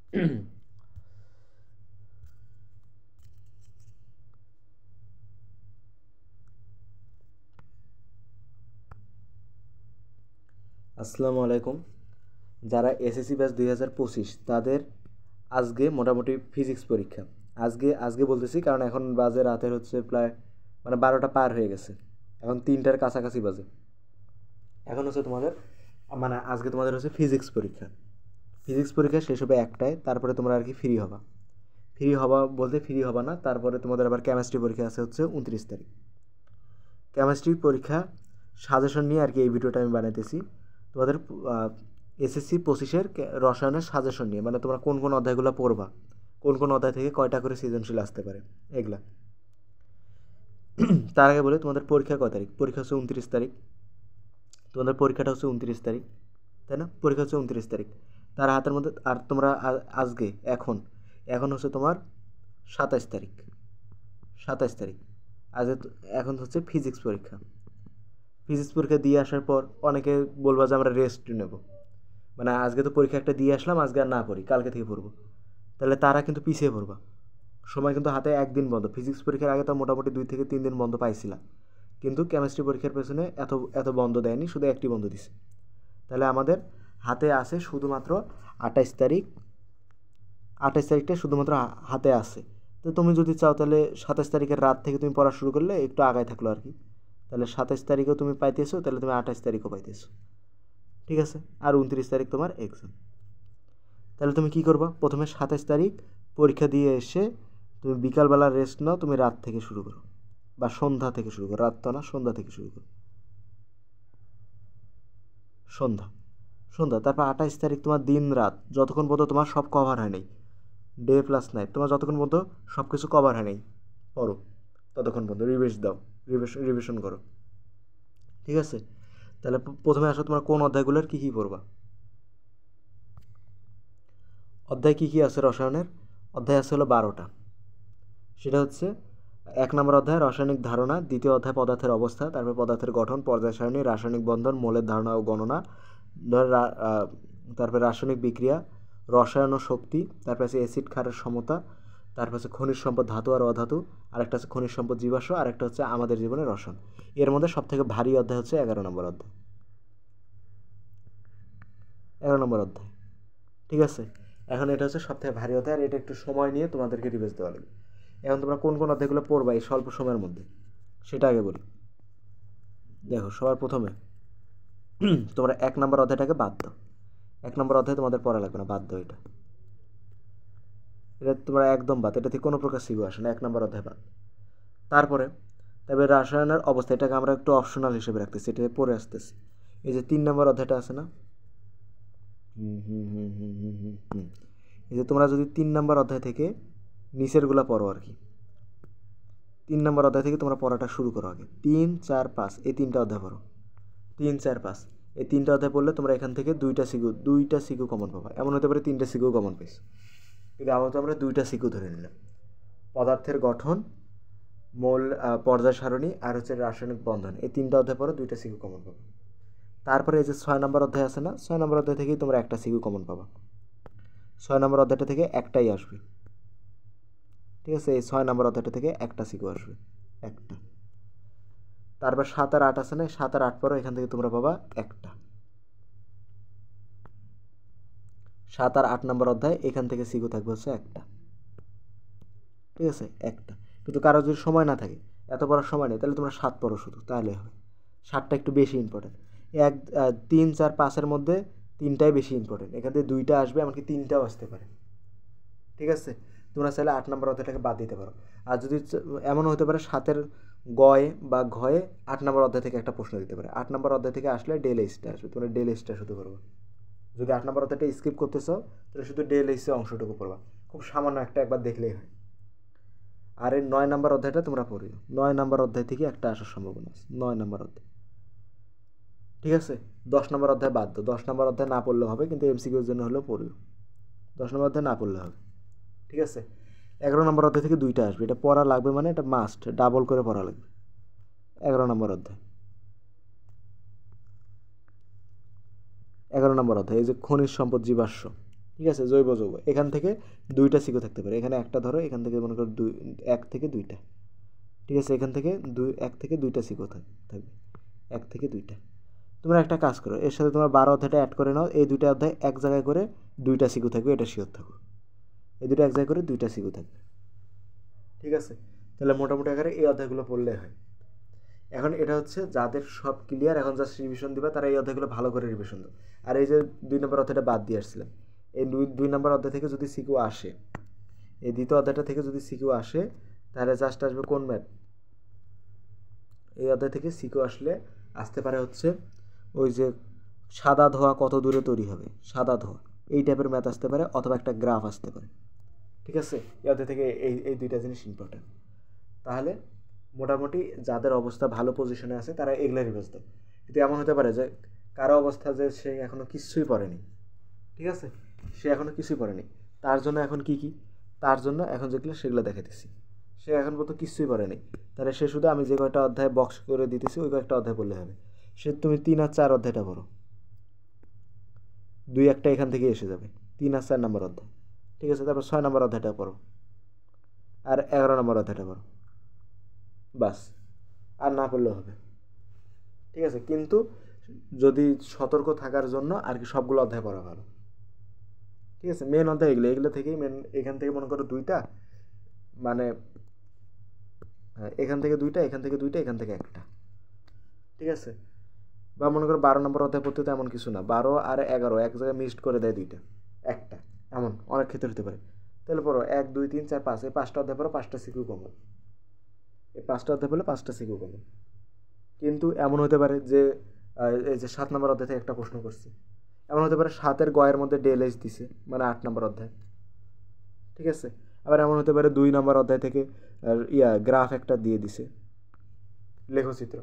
আসসালামু আলাইকুম। যারা এসএসসি ব্যাচ 2025 তাদের আজকে মোটামুটি ফিজিক্স পরীক্ষা। আজকে বলতেছি কারণ এখন বাজে রাতের হচ্ছে প্রায় মানে 12টা পার হয়ে গেছে, এখন 3টার কাছাকাছি বাজে। এখন হচ্ছে তোমাদের মানে আজকে তোমাদের হচ্ছে ফিজিক্স পরীক্ষা। ফিজিক্স পরীক্ষা শেষ হবে 1টায়, তারপরে তোমরা আর কি ফ্রি হবা। ফ্রি হবা বলতে ফ্রি হবা না, তারপরে তোমাদের আবার কেমিস্ট্রি পরীক্ষা আছে হচ্ছে 29 তারিখ। কেমিস্ট্রি পরীক্ষা সাজেশন নিয়ে আর কি এই ভিডিওটা আমি বানাইতেছি। তোমাদের এসএসসি 25-এর রসায়নের সাজেশন নিয়ে, মানে তোমরা কোন কোন অধ্যায়গুলো পড়বা, কোন কোন অধ্যায় থেকে কয়টা করে সৃজনশীল আসতে পারে এগুলা। তার আগে বলে তোমাদের পরীক্ষা কয় তারিখ? পরীক্ষা হচ্ছে 29 তারিখ। তোমাদের পরীক্ষাটা হচ্ছে 29 তারিখ, তাই না? পরীক্ষা হচ্ছে 29 তারিখ। তার হাতের মধ্যে আর তোমরা আজকে এখন এখন হচ্ছে তোমার 27 তারিখ। 27 তারিখ আজকে এখন হচ্ছে ফিজিক্স পরীক্ষা। ফিজিক্স পরীক্ষা দিয়ে আসার পর অনেকে বলবা যে আমরা রেস্ট নেব, মানে আজকে তো পরীক্ষা একটা দিয়ে আসলাম, আজকে আর না পড়ি, কালকে থেকে পড়বো, তাহলে তারা কিন্তু পিছিয়ে পড়বা। সময় কিন্তু হাতে একদিন বন্ধ। ফিজিক্স পরীক্ষার আগে তো মোটামুটি 2 থেকে 3 দিন বন্ধ পাইছিলাম, কিন্তু কেমিস্ট্রি পরীক্ষার পেছনে এত বন্ধ দেয়নি, শুধু একটি বন্ধ দিছে। তাহলে আমাদের হাতে আছে শুধুমাত্র 28 তারিখ। 28 তারিখটা শুধুমাত্র হাতে আছে। তো তুমি যদি চাও তাহলে 27 তারিখের রাত থেকে তুমি পড়া শুরু করলে একটু আগায় থাকলো আর কি। তাহলে 27 তারিখেও তুমি পাইতেছো, তাহলে তুমি 28 তারিখও পাইতেছো, ঠিক আছে? আর 29 তারিখ তোমার এক্সাম। তাহলে তুমি কি করবা? প্রথমে 27 তারিখ পরীক্ষা দিয়ে এসে তুমি বিকালবেলা রেস্ট নাও, তুমি রাত থেকে শুরু করো বা সন্ধ্যা থেকে শুরু করো, রাত তো না, সন্ধ্যা থেকে শুরু করো। সন্ধ্যা সন্ধ্যা তারপর 28 তারিখ তোমার দিন রাত যতক্ষণ পর্যন্ত তোমার সব কভার হয় নাই, ডে প্লাস নাইট, তোমার যতক্ষণ পর্যন্ত সব কিছু কভার হয় নাই পড়ো, ততক্ষণ পর্যন্ত রিভিশন করো, ঠিক আছে? তাহলে প্রথমে আসো তোমার কোন অধ্যায়গুলোর কী কী পড়বা। অধ্যায় কী কী আছে রসায়নের? অধ্যায় আছে হলো 12টা। সেটা হচ্ছে 1 নম্বর অধ্যায় রাসায়নিক ধারণা, 2য় অধ্যায় পদার্থের অবস্থা, তারপর পদার্থের গঠন, পর্যায় সারণী, রাসায়নিক বন্ধন, মোলের ধারণা ও গণনা, তারপরে রাসায়নিক বিক্রিয়া, রসায়ন ও শক্তি, তারপর আছে অ্যাসিড ক্ষারের সমতা, তারপর আছে খনিজ সম্পদ ধাতু আর অধাতু, আরেকটা আছে খনিজ সম্পদ জীবাশ্ম, আরেকটা হচ্ছে আমাদের জীবনের রসায়ন। এর মধ্যে সবথেকে ভারী অধ্যায় হচ্ছে 11 নম্বর অধ্যায়। 11 নম্বর অধ্যায়, ঠিক আছে? এখন এটা হচ্ছে সবথেকে ভারী অধ্যায়, আর এটা একটু সময় নিয়ে তোমাদেরকে রিভাইজ দেওয়া লাগবে। এখন তোমরা কোন কোন অধ্যায়গুলো পড়বা এই স্বল্প সময়ের মধ্যে সেটা আগে বলি। দেখো, সবার প্রথমে তোমরা 1 নম্বর অধ্যায়টাকে বাদ দাও। 1 নম্বর অধ্যায় তোমাদের পড়া লাগবে না, বাদ দাও এটা। এটা তোমরা একদম বাদ, এটা থেকে কোনো প্রকার সিগু আসে না, 1 নম্বর অধ্যায় বাদ। তারপরে তবে রাসায়নের অবস্থা, এটাকে আমরা একটু অপশনাল হিসেবে রাখতেছি, এটাকে পড়ে আসতেছি। এই যে 3 নম্বর অধ্যায়টা আছে না, এই যে তোমরা যদি 3 নম্বর অধ্যায় থেকে নিচেরগুলা পড়ো আর কি, 3 নম্বর অধ্যায় থেকে তোমরা পড়াটা শুরু করো আগে। 3, 4, 5 এই 3টা অধ্যায় পড়ো। 3, 4, 5 এই 3টা অধ্যায় পড়লে তোমরা এখান থেকে 2টা সিকিউ কমন পাবা। এমন হতে পারে 3টা সিকিউ কমন পেয়েছো, কিন্তু আপাতত আমরা 2টা সিকিউ ধরে নিলাম। পদার্থের গঠন, মূল, পর্যায় সারণী আর হচ্ছে রাসায়নিক বন্ধন, এই 3টা অধ্যায় পড়ো, 2টা সিকিউ কমন পাবা। তারপরে এই যে 6 নম্বর অধ্যায় আছে না, 6 নম্বর অধ্যায় থেকেই তোমরা একটা সিকিউ কমন পাবা। 6 নম্বর অধ্যায়টা থেকে একটাই আসবে, ঠিক আছে? এই 6 নম্বর অধ্যায়টা থেকে একটা সিকিউ আসবে, একটা। তারপর 7 আর 8 আছে না, 7 আর 8 পড়ো, এখান থেকে তোমরা পাবা একটা। 7 আর 8 নম্বর অধ্যায়, এখান থেকে সিকিউ থাকবে হচ্ছে একটা, ঠিক আছে? একটা। কিন্তু কারো যদি সময় না থাকে, এত পড়ার সময় নেই, তাহলে তোমরা 7 পড়ো শুধু, তাহলে হবে। 7টা একটু বেশি ইম্পর্টেন্ট। 3, 4, 5-এর মধ্যে 3টাই বেশি ইম্পর্টেন্ট, এখান থেকে 2টা আসবে, এমনকি 3টাও আসতে পারে, ঠিক আছে? তোমরা চাইলে 8 নম্বর অধ্যায়টাকে বাদ দিতে পারো। আর যদি এমনও হতে পারে 7-এর গয়ে বা ঘয়ে 8 নম্বর অধ্যায় থেকে একটা প্রশ্ন দিতে পারে। 8 নম্বর অধ্যায় থেকে আসলে ডেল এইচটা আসবে, তোমরা ডেল এইচটা শুধু করবো। যদি 8 নম্বর অধ্যায়টা স্কিপ করতে চাও তাহলে শুধু ডেল এইচের অংশটুকু পড়বা, খুব সামান্য একটা, একবার দেখলেই হয়। আর এই 9 নম্বর অধ্যায়টা তোমরা পড়িও, 9 নম্বর অধ্যায় থেকে একটা আসার সম্ভাবনা আছে, 9 নম্বর অধ্যায়, ঠিক আছে? 10 নম্বর অধ্যায় বাদ দাও, 10 নম্বর অধ্যায় না পড়লেও হবে, কিন্তু এমসিকিউর জন্য হলেও পড়িও, 10 নম্বর অধ্যায় না পড়লে হবে, ঠিক আছে? 11 নম্বর অধ্যায় থেকে 2টা আসবে, এটা পড়া লাগবে, মানে এটা মাস্ট, ডাবল করে পড়া লাগবে। 11 নম্বর অধ্যায়, 11 নম্বর অধ্যায় এই যে খনিজ সম্পদ জীবাশ্ম, ঠিক আছে, জৈব যৌগ। এখান থেকে 2টা সিকো থাকতে পারে, এখানে একটা ধরো, এখান থেকে মনে করো 1 থেকে 2টা। ঠিক আছে, এখান থেকে 1 থেকে 2টা সিকো থাকবে, 1 থেকে 2টা। তোমরা একটা কাজ করো, এর সাথে তোমার 12 অধ্যায়টা অ্যাড করে নাও, এই 2টা অধ্যায় এক জায়গায় করে 2টা সিকো থাকবে, এটা শিওর থাকো। এই 2টা এক জায়গায় করে 2টা সিকো থাকবে। ঠিক আছে, তাহলে মোটামুটি আকারে এই অধ্যায়গুলো পড়লে হয়। এখন এটা হচ্ছে যাদের সব ক্লিয়ার, এখন জাস্ট রিভিশন দিবা, তারা এই অধ্যায়গুলো ভালো করে রিভিশন দাও। আর এই যে 2 নম্বর অধ্যায়টা বাদ দিয়ে আসছিলাম, এই 2 নম্বর অধ্যায় থেকে যদি সিকিউ আসে, এই দ্বিতীয় অধ্যায়টা থেকে যদি সিকিউ আসে, তাহলে জাস্ট আসবে কোন ম্যাথ? এই অধ্যায় থেকে সিকিউ আসতে পারে হচ্ছে ওই যে সাদা ধোঁয়া কত দূরে তৈরি হবে, সাদা ধোঁয়া, এই টাইপের ম্যাথ আসতে পারে, অথবা একটা গ্রাফ আসতে পারে। ঠিক আছে, এই অধ্যায় থেকে এই 2টা জিনিস ইম্পর্টেন্ট। তাহলে মোটামুটি যাদের অবস্থা ভালো পজিশনে আছে তারা এগুলো রিভাইজ দেয়। কিন্তু এমন হতে পারে যে কারো অবস্থা যে সে এখনও কিছুই পড়েনি, ঠিক আছে, সে এখনও কিছুই পড়েনি, তার জন্য এখন কি তার জন্য এখন যেগুলো সেগুলো দেখাইতেছি। সে এখন পর্যন্ত কিছুই পড়েনি, তাহলে সে শুধু আমি যে কয়েকটা অধ্যায় বক্স করে দিতেছি ওই কয়েকটা অধ্যায় পড়লে হবে। সে তুমি 3 আর 4 অধ্যায়টা পড়ো, 2-1টা এখান থেকে এসে যাবে, 3 আর 4 নম্বর অধ্যায়। ঠিক আছে, তারপর 6 নম্বর অধ্যায়টা পড়ো, আর 11 নম্বর অধ্যায়টা পড়ো, বাস। আর না পড়লেও হবে। ঠিক আছে, কিন্তু যদি সতর্ক থাকার জন্য আর কি সবগুলো অধ্যায় পড়া ভালো। ঠিক আছে, মেন অধ্যায় এগুলো থেকেই মেন। এখান থেকে মনে করো 2টা, মানে এখান থেকে 2টা, এখান থেকে 2টা, এখান থেকে 1টা। ঠিক আছে, বা মনে করো 12 নম্বর অধ্যায় পড়তে তো এমন কিছু না, 12 আর 11 এক জায়গায় মিক্সড করে দেয় 2টা, 1টা, এমন অনেক ক্ষেত্রে হতে পারে। তাহলে পড়ো 1 2 3 4 5, এই 5টা অধ্যায় পড়ো, 5টা সিকিউ কমন। এই 5টা অধ্যায় পড়লে 5টা সিকিউ কমন। কিন্তু এমন হতে পারে যে এই যে 7 নম্বর অধ্যায় থেকে একটা প্রশ্ন করছে, এমন হতে পারে 7-এর গয়ের মধ্যে ডেল এস দিছে, মানে 8 নম্বর অধ্যায়। ঠিক আছে, আবার এমন হতে পারে 2 নম্বর অধ্যায় থেকে গ্রাফ একটা দিয়ে দিছে, লেখচিত্র।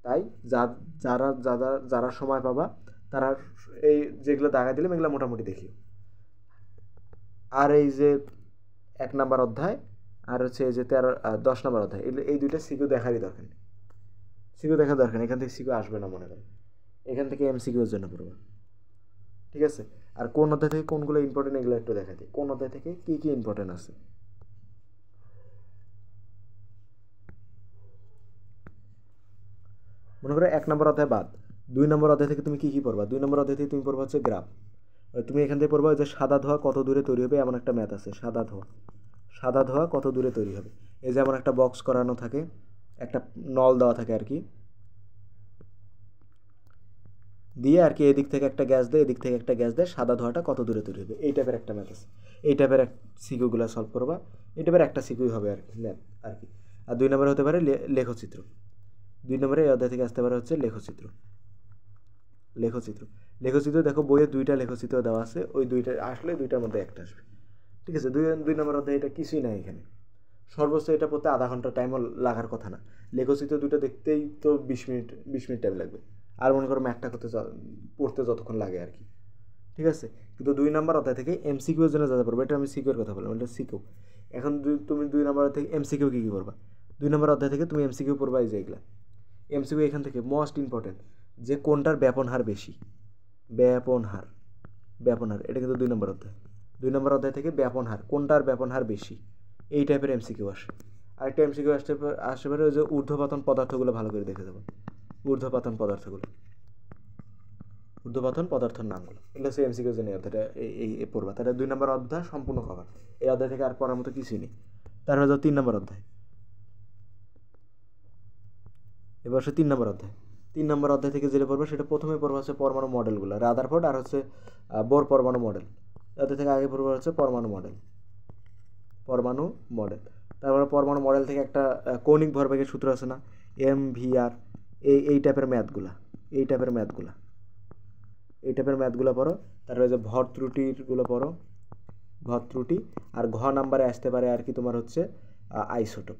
তাই যারা যারা যারা সময় পাবা তারা এই যেগুলো দাগা দিলাম এগুলো মোটামুটি দেখি। আর এই যে 1 নম্বর অধ্যায় আর হচ্ছে এই যে 10 নম্বর অধ্যায়, এই 2টা সিকিউ দেখারই দরকার নেই, সিকিউ দেখার দরকার নেই, এখান থেকে সিকিউ আসবে না মনে করেন, এখান থেকে এমসিকিউর জন্য পড়বা। ঠিক আছে, আর কোন অধ্যায় থেকে কোনগুলো ইম্পর্টেন্ট এগুলো একটু দেখা দিই, কোন অধ্যায় থেকে কী কী ইম্পর্টেন্ট আছে। মনে করো 1 নম্বর অধ্যায় বাদ, 2 নম্বর অধ্যায় থেকে তুমি কী কী পড়বা? 2 নম্বর অধ্যায় থেকে তুমি পড়বা হচ্ছে গ্রাফ। তুমি এখান থেকে পড়বা যে সাদা ধোঁয়া কত দূরে তৈরি হবে, এমন একটা ম্যাথ আছে, সাদা ধোঁয়া কত দূরে তৈরি হবে। এই যে এমন একটা বক্স করানো থাকে, একটা নল দেওয়া থাকে আর কি, দিয়ে আর কি এদিক থেকে একটা গ্যাস দেয়, এদিক থেকে একটা গ্যাস দেয়, সাদা ধোঁয়াটা কত দূরে তৈরি হবে, এই টাইপের একটা ম্যাথ আছে। এই টাইপের সিকিউগুলো সলভ করবা, এই টাইপের একটা সিকিউই হবে আর কি ম্যাথ আর কি। আর 2 নম্বরে হতে পারে লেখচিত্র। 2 নম্বরে এই অধ্যায় থেকে আসতে পারে হচ্ছে লেখচিত্র। লেখচিত্র দেখো বইয়ে 2টা লেখচিত্র দেওয়া আছে, ওই 2টা আসলে 2টার মধ্যে একটা আসবে। ঠিক আছে, 2 নম্বর অধ্যায় এটা কিছুই নাই এখানে, সর্বোচ্চ এটা পড়তে আধা ঘন্টা টাইমও লাগার কথা না। লেখচিত্র 2টা দেখতেই তো 20 মিনিট টাইম লাগবে, আর মনে করো ম্যাথটা পড়তে যতক্ষণ লাগে আর কি। ঠিক আছে, কিন্তু 2 নম্বর অধ্যায় থেকে এমসিকিউর জন্য যা পড়বে, এটা আমি সিকিউর কথা বললাম, এটা সিকিউ। এখন তুমি 2 নম্বর থেকে এমসিকিউ কী পড়বা? 2 নম্বর অধ্যায় থেকে তুমি এমসিকিউ পড়বা এই যে এগুলা এমসিকিউ। এখান থেকে মোস্ট ইম্পর্টেন্ট যে কোনটার ব্যাপন হার বেশি, ব্যাপন হার, এটা কিন্তু 2 নম্বর অধ্যায়। 2 নম্বর অধ্যায় থেকে ব্যাপন হার, কোনটার ব্যাপন হার বেশি, এই টাইপের এমসিকিউ আসে। আরেকটা এমসিকিউ আসতে পারে ওই যে ঊর্ধ্বপাতন পদার্থগুলো ভালো করে দেখে দেবো, ঊর্ধ্বপাতন পদার্থের নামগুলো, এগুলো হচ্ছে এমসিকিউ জন্য অধ্যায়টা এই পড়বা। তাহলে 2 নম্বর অধ্যায় সম্পূর্ণ কভার, এই অধ্যায় থেকে আর পড়ার মতো কিছুই নেই। তারপরে 3 নম্বর অধ্যায়, এবার হচ্ছে 3 নম্বর অধ্যায়। 3 নম্বর অধ্যায় থেকে যেটা পড়বে সেটা প্রথমে পড়বা হচ্ছে পরমাণু মডেলগুলো, রাদারফোর্ড আর হচ্ছে বোর পরমাণু মডেল। অধ্যায় থেকে আগে পড়বা হচ্ছে পরমাণু মডেল। তারপরে পরমাণু মডেল থেকে একটা কৌণিক ভরবেগের সূত্র আছে না, MVR, এই টাইপের ম্যাথগুলো পড়ো। তারপরে যে ভর ত্রুটিগুলো পড়ো, আর ঘ নাম্বারে আসতে পারে আর কি তোমার হচ্ছে আইসোটোপ।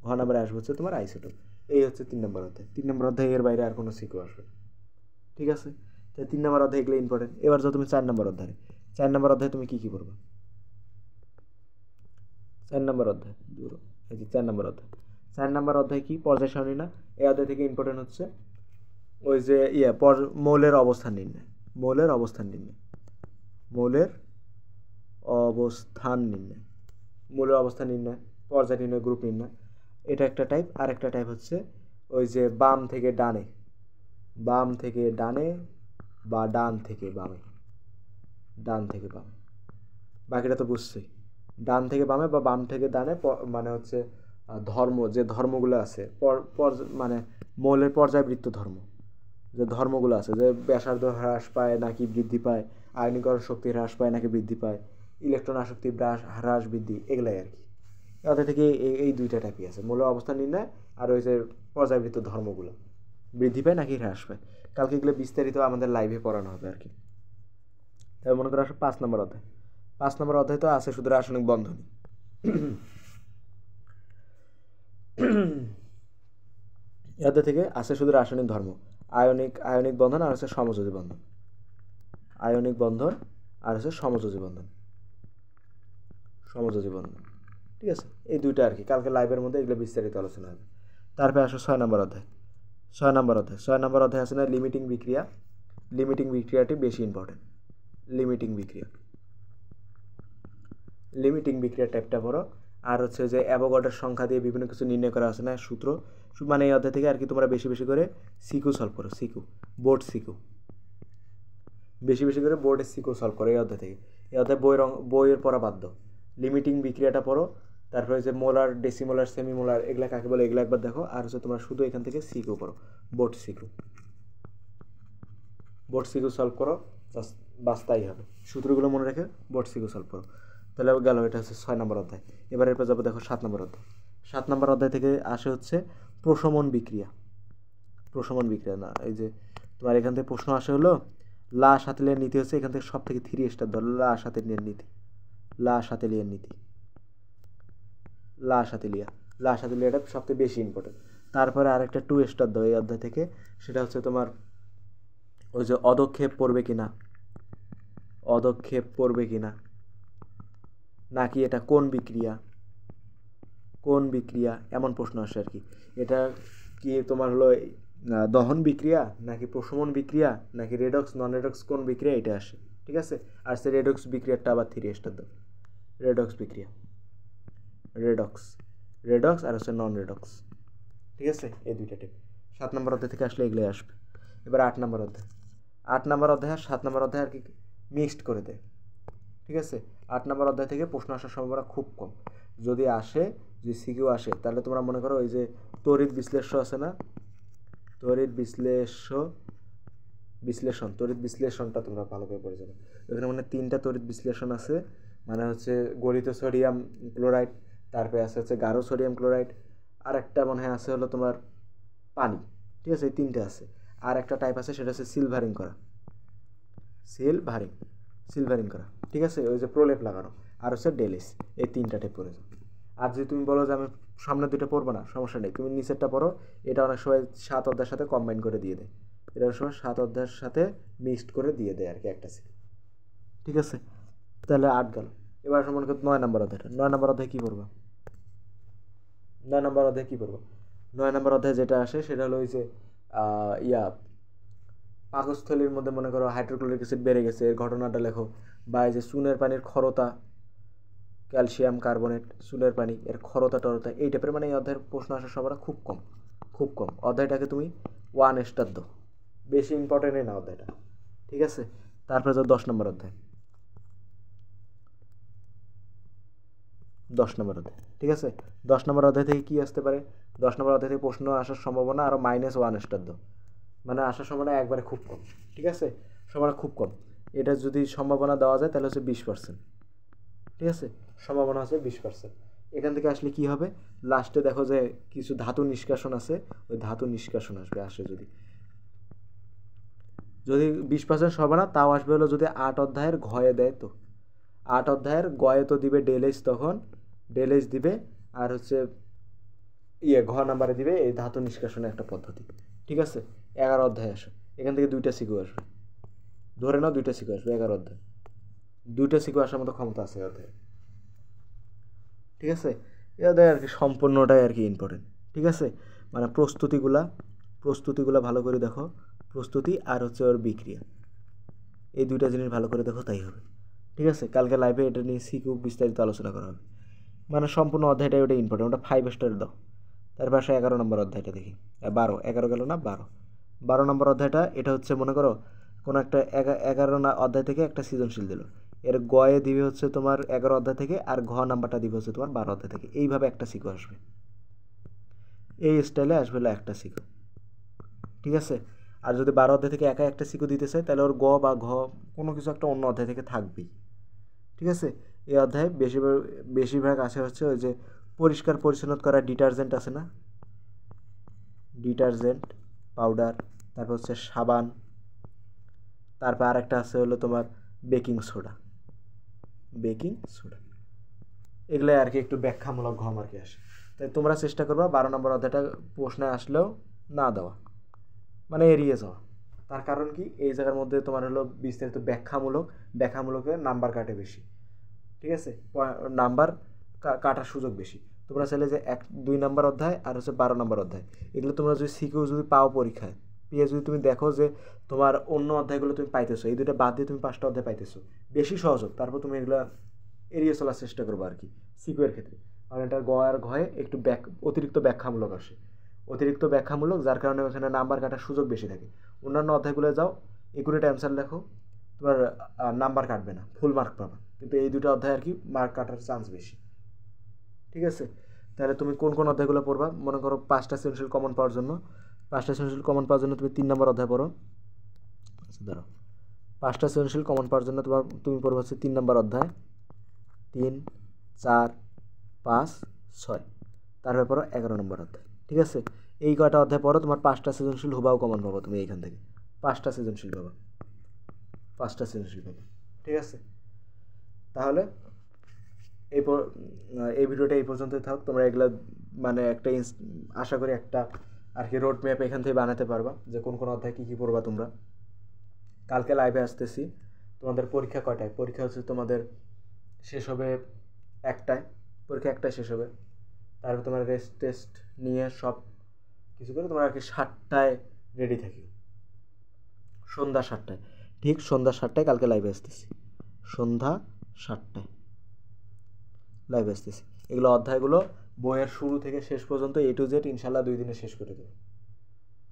ঘ নাম্বারে আসবে হচ্ছে তোমার আইসোটোপ। এই হচ্ছে 3 নম্বর অধ্যায়। 3 নম্বর অধ্যায় এর বাইরে আর কোনো সিকিউ আসবে। ঠিক আছে, তাই 3 নম্বর অধ্যায় এগুলো ইম্পর্টেন্ট। এবার যাও তুমি 4 নম্বর অধ্যায়ে। 4 নম্বর অধ্যায়ে তুমি কী পড়বে? 4 নম্বর অধ্যায়, এই যে 4 নম্বর অধ্যায়। 4 নম্বর অধ্যায় কি? পর্যায় সারণী না? এই অধ্যায় থেকে ইম্পর্টেন্ট হচ্ছে ওই যে মৌলের অবস্থান নির্ণয়। মৌলের অবস্থান নির্ণয়, মৌলের অবস্থান নির্ণয়, মৌলের অবস্থান নির্ণয়, পর্যায় নির্ণয়, গ্রুপ নির্ণয়, এটা একটা টাইপ। আর একটা টাইপ হচ্ছে ওই যে বাম থেকে ডানে, বাম থেকে ডানে বা ডান থেকে বামে, ডান থেকে বামে, বাকিটা তো বুঝছই। ডান থেকে বামে বা বাম থেকে ডানে মানে হচ্ছে ধর্ম, যে ধর্মগুলো আছে মানে মৌলের পর্যায়বৃত্ত ধর্ম, যে ধর্মগুলো আছে, যে ব্যাসার্ধ হ্রাস পায় নাকি বৃদ্ধি পায়, আয়নীকরণ শক্তি হ্রাস পায় নাকি বৃদ্ধি পায়, ইলেকট্রন আসক্তি হ্রাস বৃদ্ধি, এগুলাই আর কি। ওদের থেকে এই দুইটা টাইপই আছে, মৌলের অবস্থান নির্ণয় আর ওই যে পর্যায়বৃত্ত ধর্মগুলো বৃদ্ধি পায় নাকি হ্রাস পায়। কালকে এগুলো বিস্তারিত আমাদের লাইভে পড়ানো হবে আর কি। তবে মনে করো আসো 5 নম্বর অধ্যায়। 5 নম্বর অধ্যায় তো আছে শুধু রাসায়নিক বন্ধনী। এদের থেকে আছে শুধু রাসায়নিক ধর্ম, আয়নিক বন্ধন আর হচ্ছে সমযোজী বন্ধন, আয়নিক বন্ধন আর হচ্ছে সমযোজী বন্ধন, সমযোজী বন্ধন। ঠিক আছে, এই দুইটা আর কি। কালকে লাইভের মধ্যে এগুলো বিস্তারিত আলোচনা হবে। তারপরে আসো 6 নম্বর অধ্যায়। 6 নম্বর অধ্যায় আছে না লিমিটিং বিক্রিয়া। লিমিটিং বিক্রিয়াটি বেশি ইম্পর্টেন্ট। লিমিটিং বিক্রিয়া টাইপটা পড়ো। আর হচ্ছে যে অ্যাভোগাড্রোর সংখ্যা দিয়ে বিভিন্ন কিছু নির্ণয় করা আছে না সূত্র, মানে এই অধ্যায় থেকে আর কি তোমরা বেশি বেশি করে সিকিউ সলভ করো, বোর্ড সিকিউ, বেশি বেশি করে বোর্ডের সিকিউ সলভ করো এই অধ্যায় থেকে। এই অধ্যায় বইয়ের পড়া বাধ্য। লিমিটিং বিক্রিয়াটা পড়ো, তারপরে যে মোলার, ডেসিমোলার, সেমিমোলার এগুলা কাকে বলে এগুলো একবার দেখো। আর হচ্ছে তোমরা শুধু এখান থেকে সিকিউ পড়ো, বোর্ড সিকিউ সলভ করো, বাস তাই হবে। সূত্রগুলো মনে রেখে বোর্ড সিকিউ সলভ করো, তাহলে গেল। এটা হচ্ছে 6 নম্বর অধ্যায়। এবার এরপর যাবো দেখো 7 নম্বর অধ্যায়। 7 নম্বর অধ্যায় থেকে আসে হচ্ছে প্রশমন বিক্রিয়া। না, এই যে তোমার এখান থেকে প্রশ্ন আসে হলো লা সাতেলিয়ার নীতি হচ্ছে এখান থেকে সব থেকে 3 স্টার ধরো, লা সাতেলিয়ার সাতেলিয়াটা সব থেকে বেশি ইম্পর্টেন্ট। তারপরে আরেকটা 2 স্টার দাও এই অধ্যায় থেকে, সেটা হচ্ছে তোমার ওই যে অদক্ষেপ পড়বে কিনা, নাকি এটা কোন বিক্রিয়া এমন প্রশ্ন আসে আর কি। এটা কি তোমার হলো দহন বিক্রিয়া নাকি প্রশমন বিক্রিয়া নাকি রেডক্স নন রেডক্স কোন বিক্রিয়া, এটা আসে। ঠিক আছে, আর সে রেডক্স বিক্রিয়াটা আবার 3 স্টার দাও। রেডক্স বিক্রিয়া, রেডক্স আর হচ্ছে নন রেডক্স। ঠিক আছে, এই দুইটা টাইপ 7 নম্বর অধ্যায় থেকে আসলে এগুলোই আসবে। এবার 8 নম্বর অধ্যায়। 8 নম্বর অধ্যায় আর 7 নম্বর অধ্যায় আর কি মিক্সড করে দেয়। ঠিক আছে, 8 নম্বর অধ্যায় থেকে প্রশ্ন আসার সম্ভাবনা খুব কম। যদি সিকিউ আসে তাহলে তোমরা মনে করো ওই যে তড়িৎ বিশ্লেষ্য আছে না, তড়িৎ বিশ্লেষণটা তোমরা ভালো করে পড়ে যাবে। এখানে মানে 3টা তড়িৎ বিশ্লেষণ আছে, মানে হচ্ছে গলিত সোডিয়াম ক্লোরাইড, তারপরে আছে হচ্ছে গাঢ় সোডিয়াম ক্লোরাইড, আর একটা মনে হয় আছে হলো তোমার পানি। ঠিক আছে, এই 3টে আছে। আর একটা টাইপ আছে সেটা হচ্ছে সিলভারিং করা। ঠিক আছে, ওই যে প্রলেপ লাগানো, আর হচ্ছে ডেলিস। এই 3টা টাইপ পড়ে যাবে। আর যদি তুমি বলো যে আমি সামনে 2টা পড়বো না, সমস্যা নেই, তুমি নিচেরটা পড়ো। এটা অনেক সময় 7 অধ্যায়ের সাথে কম্বাইন করে দিয়ে দেয়, এটা অনেক সময় 7 অধ্যায়ের সাথে মিক্সড করে দিয়ে দেয় আর কি একটা সিল। ঠিক আছে, তাহলে 8 গেল। এবার মনে করো 9 নম্বর অধ্যায়টা। 9 নম্বর অধ্যায় কী করবো? 9 নম্বর অধ্যায় যেটা আসে সেটা হলো ওই যে পাকস্থলীর মধ্যে মনে করো হাইড্রোক্লোরিক অ্যাসিড বেড়ে গেছে, এর ঘটনাটা লেখো। বা এই যে চুনের পানির ক্ষরতা, ক্যালসিয়াম কার্বনেট, চুনের পানি, এর ক্ষরতা টরতা, এই টাইপের মানে এই অধ্যায়ের প্রশ্ন আসার সম্ভাবনা খুব কম। অধ্যায়টাকে তুমি 1 স্টার দাও, বেশি ইম্পর্টেন্টই না অধ্যায়টা। ঠিক আছে, তারপরে যাও 10 নম্বর অধ্যায়। 10 নম্বর অধ্যায়। ঠিক আছে, 10 নম্বর অধ্যায় থেকে কী আসতে পারে? 10 নম্বর অধ্যায় থেকে প্রশ্ন আসার সম্ভাবনা আরও -1 স্টার দাও, মানে আসার সম্ভাবনা একবারে খুব কম। ঠিক আছে, সম্ভাবনা খুব কম। এটা যদি সম্ভাবনা দেওয়া যায় তাহলে হচ্ছে 20%। ঠিক আছে, সম্ভাবনা আছে 20%। এখান থেকে আসলে কি হবে, লাস্টে দেখো যে কিছু ধাতু নিষ্কাশন আছে, ওই ধাতু নিষ্কাশন আসে। যদি 20% সম্ভাবনা, তাও আসবে হলো যদি 8 অধ্যায়ের ঘয়ে দেয়। তো 8 অধ্যায়ের গয়ে তো দিবে ডেলেজ, তখন ডেলেজ দিবে, আর হচ্ছে ঘ নাম্বারে দিবে এই ধাতু নিষ্কাশনের একটা পদ্ধতি। ঠিক আছে, 11 অধ্যায় আসে, এখান থেকে 2টা সিকিউ আসবে, ধরে নাও 2টা সিকিউ আসবে 11 অধ্যায়। 2টা সিকিউ আসার মতো ক্ষমতা আছে অধ্যায়। ঠিক আছে, এ অধ্যায় আর কি সম্পূর্ণটাই আর কি ইম্পর্টেন্ট। ঠিক আছে, মানে প্রস্তুতিগুলা ভালো করে দেখো, প্রস্তুতি আর হচ্ছে ওর বিক্রিয়া। এই দুইটা জিনিস ভালো করে দেখো, তাই হবে। ঠিক আছে, কালকে লাইভে এটা নিয়ে সিকিউ বিস্তারিত আলোচনা করা হবে। মানে সম্পূর্ণ অধ্যায়টা ওটা ইম্পর্টেন্ট, ওটা 5 স্টার দাও। তার পাশে 11 নম্বর অধ্যায়টা দেখি, 12, 11 গেল না, 12 নম্বর অধ্যায়টা। এটা হচ্ছে মনে করো কোনো একটা 11 অধ্যায় থেকে একটা সৃজনশীল দিল, এর গয়ে দিবে হচ্ছে তোমার 11 অধ্যায় থেকে, আর ঘ নাম্বারটা দিবে হচ্ছে তোমার 12 অধ্যায় থেকে। এইভাবে একটা সিকো আসবে, এই স্টাইলে আসবে একটা সিকো। ঠিক আছে, আর যদি 12 অধ্যায় থেকে একা একটা সিকো দিতে চায়, তাহলে ওর গ বা ঘ কোনো কিছু একটা অন্য অধ্যায় থেকে থাকবেই। ঠিক আছে, এই অধ্যায়ে বেশিরভাগ আসে হচ্ছে ওই যে পরিষ্কার পরিচ্ছন্ন করা ডিটারজেন্ট আছে না, ডিটারজেন্ট পাউডার, তারপর হচ্ছে সাবান, তারপর আরেকটা আছে হলো তোমার বেকিং সোডা, এগুলো আর কি একটু ব্যাখ্যামূলক ঘ মার্কে আসে। তাই তোমরা চেষ্টা করবা 12 নম্বর অধ্যায়টা প্রশ্নে আসলেও না দেওয়া, মানে এড়িয়ে যাওয়া। তার কারণ কি, এই জায়গার মধ্যে তোমার হলো বিস্তারিত ব্যাখ্যামূলকের নাম্বার কাটে বেশি। ঠিক আছে, নাম্বার কাটার সুযোগ বেশি। তোমরা চাইলে যে 2 নম্বর অধ্যায় আর হচ্ছে 12 নম্বর অধ্যায়, এগুলো তোমরা যদি সিকিউ যদি পাও পরীক্ষায়, পেয়ে যদি তুমি দেখো যে তোমার অন্য অধ্যায়গুলো তুমি পাইতেছো, এই দুটো বাদ দিয়ে তুমি 5টা অধ্যায় পাইতেছো, বেশি সহজ হোক, তারপর তুমি এগুলো এড়িয়ে চলার চেষ্টা করবো আর কি সিকিউয়ের ক্ষেত্রে। কারণ এটা গ আর ঘয়ে একটু অতিরিক্ত ব্যাখ্যামূলক আসে, যার কারণে ওখানে নাম্বার কাটার সুযোগ বেশি থাকে। অন্যান্য অধ্যায়গুলো যাও, একুরেট অ্যান্সার লেখো, তোমার নাম্বার কাটবে না, ফুল মার্ক পাবা। কিন্তু এই দুটো অধ্যায় আর কি মার্ক কাটার চান্স বেশি। ঠিক আছে, তাহলে তুমি কোন কোন অধ্যায়গুলো পড়বা? মনে করো 5টা সৃজনশীল কমন পাওয়ার জন্য, তুমি 3 নম্বর অধ্যায় পড়ো। আচ্ছা ধরো 5টা সৃজনশীল কমন পাওয়ার জন্য তুমি পড়বে হচ্ছে 3 নম্বর অধ্যায়, 3, 4, 5, 6, তারপরে পড়ো 11 নম্বর অধ্যায়। ঠিক আছে, এই কয়টা অধ্যায় পড়ো, তোমার 5টা সৃজনশীল হুবাও কমন পাবো তুমি এইখান থেকে, 5টা সৃজনশীল পাবা। ঠিক আছে, তাহলে এই ভিডিওটা এই পর্যন্তই থাক। তোমরা এগুলো মানে একটা আশা করি একটা আর কি রোড ম্যাপ এখান থেকে বানাতে পারবা, যে কোন কোন অধ্যায় কী কী পড়বা তোমরা। কালকে লাইভে আসতেছি। তোমাদের পরীক্ষা কয়টায়? পরীক্ষা হচ্ছে তোমাদের শেষ হবে 1টায়, পরীক্ষা 1টায় শেষ হবে। তারপর তোমার রেস্ট টেস্ট নিয়ে সব কিছু করে তোমরা আর কি 7টায় রেডি থাকি, সন্ধ্যা 7টায়, ঠিক সন্ধ্যা 7টায় কালকে লাইভে আসতেছি, সন্ধ্যা 7টায় লাইভ আসতেছি। এগুলো অধ্যায়গুলো বইয়ের শুরু থেকে শেষ পর্যন্ত A to Z ইনশাল্লাহ 2 দিনে শেষ করে দেবো।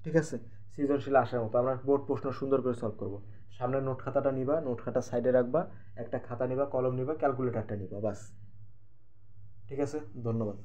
ঠিক আছে, সৃজনশীল আসার মতো আমরা বোর্ড প্রশ্ন সুন্দর করে সলভ করবো। সামনে নোট খাতাটা নিবা, নোট খাতা সাইডে রাখবা, একটা খাতা নিবা, কলম নিবা, ক্যালকুলেটারটা নিবা, বাস। ঠিক আছে, ধন্যবাদ।